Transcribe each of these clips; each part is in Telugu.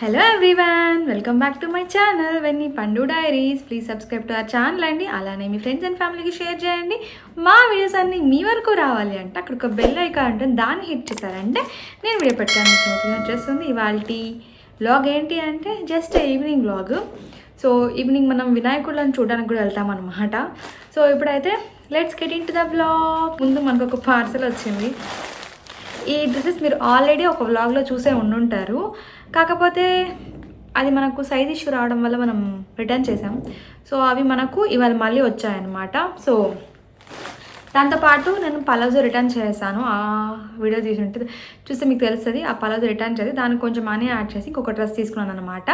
Hello everyone, welcome back to my channel Venni Pandu diaries. Please subscribe to our channel అండి. అలానే మీ ఫ్రెండ్స్ అండ్ ఫ్యామిలీకి షేర్ చేయండి. మా వీడియోస్ అన్నీ మీ వరకు రావాలి అంటే అక్కడ ఒక బెల్ ఐకాన్ ఉంటుంది, దాన్ని హిట్ చేశారంటే నేను వీడియో పెట్టడానికి నోటిఫికేషన్ వచ్చేస్తుంది. ఇవాళ వ్లాగ్ ఏంటి అంటే just evening vlog. So evening మనం వినాయకుడిని చూడడానికి కూడా వెళ్తామన్నమాట. సో ఇప్పుడైతే let's get in to the vlog. ముందు మనకు ఒక పార్సల్ వచ్చింది. ఈ డ్రెస్సెస్ మీరు ఆల్రెడీ ఒక వ్లాగ్లో చూసే ఉండుంటారు, కాకపోతే అది మనకు సైజ్ ఇష్యూ రావడం వల్ల మనం రిటర్న్ చేసాం. సో అవి మనకు ఇవాళ మళ్ళీ వచ్చాయన్నమాట. సో దాంతోపాటు నేను పలాజో రిటర్న్ చేశాను. ఆ వీడియో చూస్తే మీకు తెలుస్తుంది. ఆ పలాజో రిటర్న్ చేసి దానికి కొంచెం మనీ యాడ్ చేసి ఇంకొక డ్రెస్ తీసుకున్నాను అనమాట.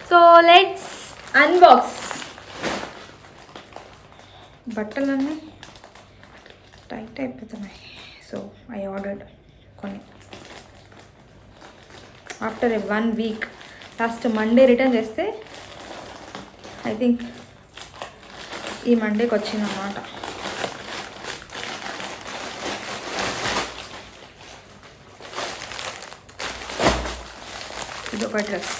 So let's unbox. బట్టలన్నీ టైట్ అయిపోతున్నాయి. సో ఐ ఆర్డర్డ్ కొన్ని after 1 week. Last Monday return చేస్తే ఐ థింక్ ఈ మండేకి వచ్చిందన్నమాట. ఇదొక డ్రెస్,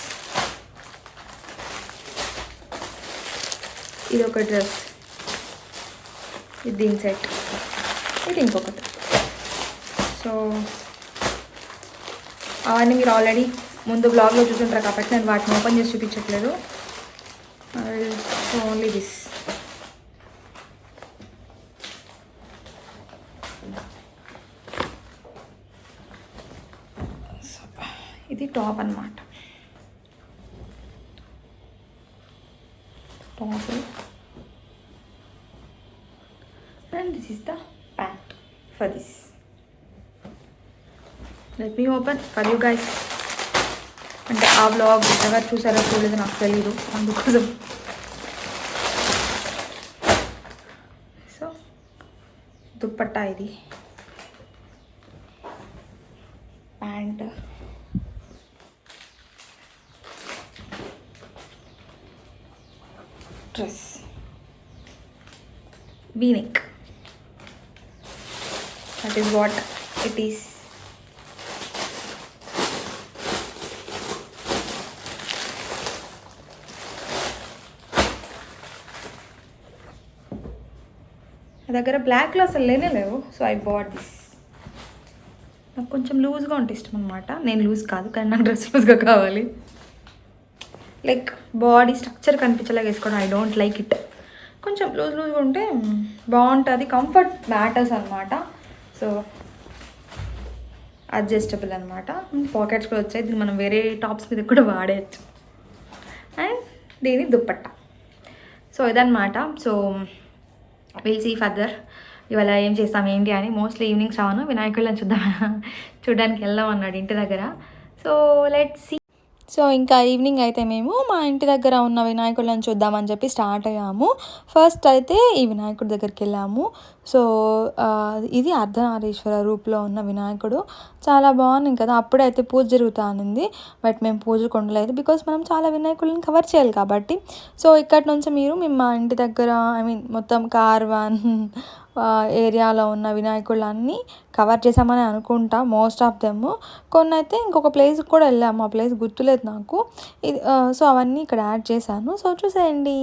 ఇదొక డ్రెస్, ఇది దీని సెట్, ఇది ఇంకొకటి. సో అవన్నీ మీరు ఆల్రెడీ ముందు బ్లాగ్లో చూసుంటారు కాబట్టి నేను వాటిని ఓపెన్ చేసి చూపించట్లేదు. Only this. ఇది టాప్ అన్నమాట. Top and this is the pant for this. Let me open for you guys. అంటే ఆ వ్లాగ్ ఎవరు చూసారో చూడలేదో నాకు తెలీదు, అందుకోసం. సో దుప్పట్టా, ఇది pant, dress, V-neck. That is what it is. నా దగ్గర బ్లాక్లో అసలు లేవు. So I bought this. నాకు కొంచెం లూజ్గా ఉంటే ఇష్టం అనమాట. నేను లూజ్ కాదు, కానీ నాకు డ్రెస్ లూజ్గా కావాలి. లైక్ బాడీ స్ట్రక్చర్ కనిపించేలాగా వేసుకోవడం ఐ డోంట్ లైక్ ఇట్. కొంచెం లూజ్గా ఉంటే బాగుంటుంది, కంఫర్ట్ మ్యాటర్స్ అనమాట. సో అడ్జస్టబుల్ అనమాట. పాకెట్స్ కూడా వచ్చాయి, దీన్ని మనం వేరే టాప్స్ మీద కూడా వాడేయచ్చు. అండ్ దీని దుప్పట్టా. సో ఇదన్నమాట. సో విల్ సీ ఫర్దర్ ఇవాళ ఏం చేస్తాం ఏంటి అని. మోస్ట్లీ ఈవినింగ్స్ రావను, వినాయకుడిని చూడడానికి వెళ్దాం అన్నాడు ఇంటి దగ్గర. So let's see. సో ఇంకా ఈవినింగ్ అయితే మేము మా ఇంటి దగ్గర ఉన్న వినాయకుడిని చూద్దామని చెప్పి స్టార్ట్ అయ్యాము. ఫస్ట్ అయితే ఈ వినాయకుడి దగ్గరికి వెళ్ళాము. సో ఇది అర్ధనారీశ్వర రూపంలో ఉన్న వినాయకుడు. చాలా బాగుంది కదా. అప్పుడైతే పూజ జరుగుతూ ఉంది, బట్ మేము పూజకు ఉండలేదు, బికాస్ మనం చాలా వినాయకుడిని కవర్ చేయాలి కాబట్టి. సో ఇక్కడ నుంచి మీరు మేము మా ఇంటి దగ్గర మొత్తం కార్వాన్ ఏరియాలో ఉన్న వినాయకుళ్ళన్నీ కవర్ చేసామని అనుకుంటా, మోస్ట్ ఆఫ్ దెమ్. కొన్ని అయితే ఇంకొక ప్లేస్కి కూడా వెళ్ళాము, ఆ ప్లేస్ గుర్తులేదు నాకు. ఇది సో అవన్నీ ఇక్కడ యాడ్ చేశాను. సో చూసేయండి.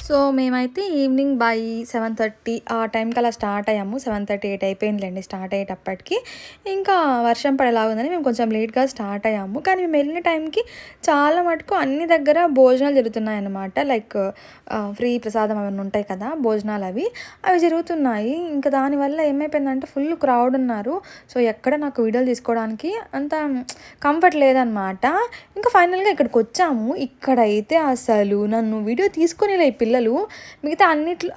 సో మేమైతే ఈవినింగ్ బై 7:30 ఆ టైంకి అలా స్టార్ట్ అయ్యాము. 7:30, 8 అయిపోయిందిలేండి స్టార్ట్ అయ్యేటప్పటికి. ఇంకా వర్షం పడేలాగా ఉందని మేము కొంచెం లేట్గా స్టార్ట్ అయ్యాము. కానీ మేము వెళ్ళిన టైంకి చాలా మటుకు అన్ని దగ్గర భోజనాలు జరుగుతున్నాయన్నమాట. లైక్ ఫ్రీ ప్రసాదం అవన్నీ ఉంటాయి కదా, భోజనాలు అవి జరుగుతున్నాయి. ఇంకా దానివల్ల ఏమైపోయిందంటే ఫుల్ క్రౌడ్ ఉన్నారు. సో ఎక్కడ నాకు వీడియోలు తీసుకోవడానికి అంత కంఫర్ట్ లేదనమాట. ఇంకా ఫైనల్గా ఇక్కడికి వచ్చాము. ఇక్కడైతే అసలు నన్ను వీడియో తీసుకునేలే ఈ పిల్లలు. మిగతా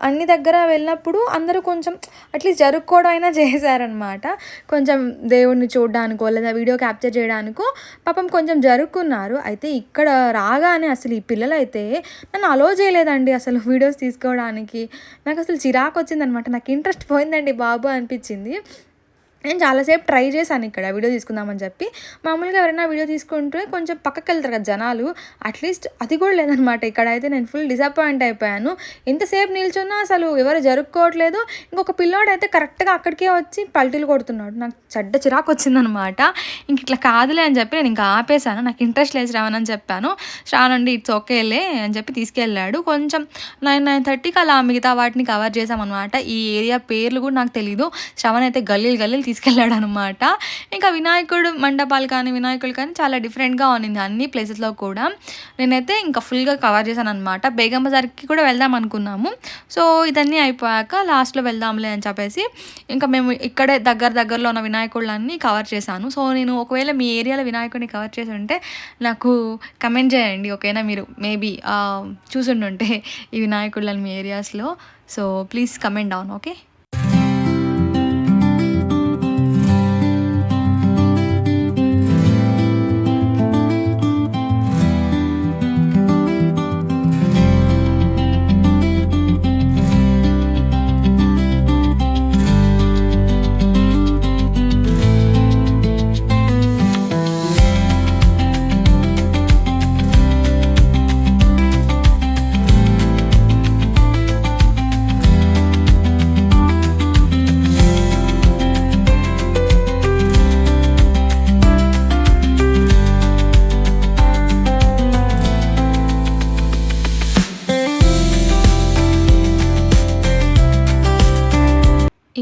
అన్ని దగ్గర వెళ్ళినప్పుడు అందరూ కొంచెం అట్లీస్ట్ జరుపుకోవడం అయినా చేశారనమాట. కొంచెం దేవుడిని చూడడానికో లేదా వీడియో క్యాప్చర్ చేయడానికో పాపం కొంచెం జరుపుకున్నారు. అయితే ఇక్కడ రాగానే అసలు ఈ పిల్లలు అయితే నన్ను అలో చేయలేదండి అసలు వీడియోస్ తీసుకోవడానికి. నాకు అసలు చిరాకు వచ్చిందనమాట. నాకు ఇంట్రెస్ట్ పోయిందండి బాబు అనిపించింది. నేను చాలాసేపు ట్రై చేశాను ఇక్కడ వీడియో తీసుకుందామని చెప్పి. మామూలుగా ఎవరైనా వీడియో తీసుకుంటే కొంచెం పక్కకి వెళ్తారు కదా జనాలు, అట్లీస్ట్ అది కూడా లేదనమాట. ఇక్కడైతే నేను ఫుల్ డిసప్పాయింట్ అయిపోయాను. ఎంతసేపు నిల్చున్నా అసలు ఎవరు జరుపుకోవట్లేదు. ఇంకొక పిల్లోడైతే కరెక్ట్గా అక్కడికే వచ్చి పల్టీలు కొడుతున్నాడు. నాకు చెడ్డ చిరాకు వచ్చిందనమాట. ఇంక ఇట్లా కాదులే అని చెప్పి నేను ఇంకా ఆపేశాను. నాకు ఇంట్రెస్ట్ లేదు శ్రావణ్ అని చెప్పాను. శ్రావణ్ అండి ఇట్స్ ఓకేలే అని చెప్పి తీసుకెళ్ళాడు. కొంచెం 9:30కి అలా మిగతా వాటిని కవర్ చేసామన్నమాట. ఈ ఏరియా పేర్లు కూడా నాకు తెలీదు. శ్రావణ్ అయితే గల్లీలు తీసుకెళ్ళాడు అనమాట. ఇంకా వినాయకుడు మండపాలు కానీ వినాయకులు కానీ చాలా డిఫరెంట్గా ఉన్నింది అన్ని ప్లేసెస్లో కూడా. నేనైతే ఇంకా ఫుల్గా కవర్ చేశాను అనమాట. బేగం బజార్కి కూడా వెళ్దాం అనుకున్నాము. సో ఇదన్నీ అయిపోయాక లాస్ట్లో వెళ్దాంలే అని చెప్పేసి ఇంకా మేము ఇక్కడే దగ్గరలో ఉన్న వినాయకుళ్ళన్నీ కవర్ చేశాను. సో నేను ఒకవేళ మీ ఏరియాలో వినాయకుడిని కవర్ చేసి ఉంటే నాకు కమెంట్ చేయండి, ఓకేనా? మీరు మేబీ చూసుండుంటే ఈ వినాయకుళ్ళని మీ ఏరియాస్లో. So please comment down, okay?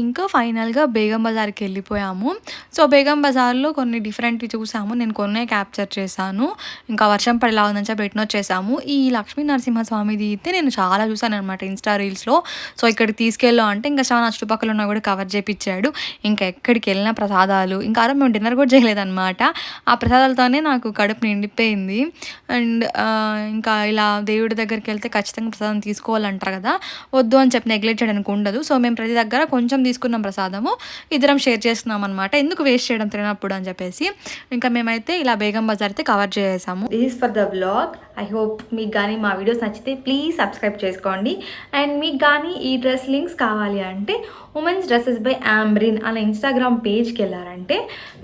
ఇంకా ఫైనల్గా బేగం బజార్కి వెళ్ళిపోయాము. సో బేగం బజార్లో కొన్ని డిఫరెంట్వి చూసాము. నేను కొన్నే క్యాప్చర్ చేశాను. ఇంకా వర్షం పడేలా ఉందని చెప్పి రిటర్న్ వచ్చేసాము. ఈ లక్ష్మీ నరసింహస్వామిది అయితే నేను చాలా చూసాను అనమాట ఇన్స్టా రీల్స్లో. సో ఇక్కడికి తీసుకెళ్ళాం అంటే ఇంకా చాలా చుట్టుపక్కల ఉన్న కూడా కవర్ చేయించాడు. ఇంకా ఎక్కడికి వెళ్ళిన ప్రసాదాలు, ఇంకా ఆరోజు మేము డిన్నర్ కూడా చేయలేదన్నమాట. ఆ ప్రసాదాలతోనే నాకు కడుపు నిండిపోయింది. అండ్ ఇంకా ఇలా దేవుడి దగ్గరికి వెళ్తే ఖచ్చితంగా ప్రసాదం తీసుకోవాలంటారు కదా, వద్దు అని చెప్పి నెగ్లెక్ట్ చేయడానికి ఉండదు. సో మేము ప్రతి దగ్గర కొంచెం తీసుకున్నాం ప్రసాదము, ఇద్దరం షేర్ చేస్తున్నాం అనమాట. ఎందుకు వేస్ట్ చేయడం తినప్పుడు అని చెప్పేసి ఇంకా మేమైతే ఇలా బేగం బజార్ అయితే కవర్ చేసాము. This is for the vlog. I hope మీకు కానీ మా వీడియోస్ నచ్చితే ప్లీజ్ సబ్స్క్రైబ్ చేసుకోండి. అండ్ మీకు కానీ ఈ డ్రెస్ లింక్స్ కావాలి అంటే ఉమెన్స్ డ్రెస్సెస్ బై ఆంబ్రిన్ అనే ఇన్స్టాగ్రామ్ పేజ్కి వెళ్ళారంటే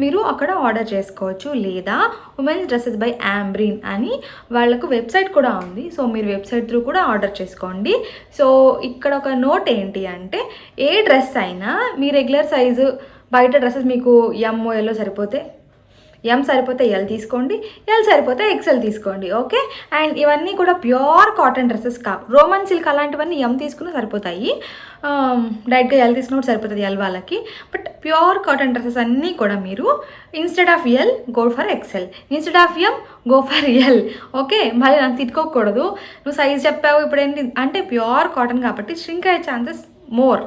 మీరు అక్కడ ఆర్డర్ చేసుకోవచ్చు. లేదా ఉమెన్స్ డ్రెస్సెస్ బై ఆంబ్రిన్ అని వాళ్ళకు వెబ్సైట్ కూడా ఉంది. సో మీరు వెబ్సైట్ త్రూ కూడా ఆర్డర్ చేసుకోండి. సో ఇక్కడ ఒక నోట్ ఏంటి అంటే, ఏ డ్రెస్ అయినా మీ రెగ్యులర్ సైజు బయట డ్రెస్సెస్ మీకు ఎల్లో సరిపోతే ఎం సరిపోతే ఎల్ తీసుకోండి, ఎల్ సరిపోతే ఎక్సెల్ తీసుకోండి, ఓకే? అండ్ ఇవన్నీ కూడా pure cotton dresses Roman silk అలాంటివన్నీ ఎం తీసుకున్నా సరిపోతాయి. డైరెక్ట్గా ఎల్ తీసుకున్నప్పుడు సరిపోతుంది ఎల్ వాళ్ళకి. బట్ ప్యూర్ కాటన్ డ్రెస్సెస్ అన్నీ కూడా మీరు instead of L go for XL, instead of M go for L, okay? మళ్ళీ నాకు తిట్టుకోకూడదు, నువ్వు సైజ్ చెప్పావు ఇప్పుడు ఏంటి అంటే ప్యూర్ కాటన్ కాబట్టి ష్రింక్ అయ్యే ఛాన్సెస్ మోర్.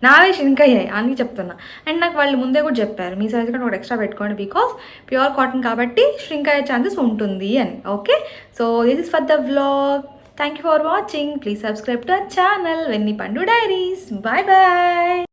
నావే షింక్ అయ్యాయి అని చెప్తున్నా. అండ్ నాకు వాళ్ళు ముందే కూడా చెప్పారు మీ సైజ్ కంటే ఒకటి ఎక్స్ట్రా పెట్టుకోండి, బికాస్ ప్యూర్ కాటన్ కాబట్టి ష్రింక్ అయ్యే ఛాన్సెస్ ఉంటుంది అని, okay? So this is for the vlog. Thank you for watching. Please subscribe to our channel Venni Pandu diaries. Bye bye.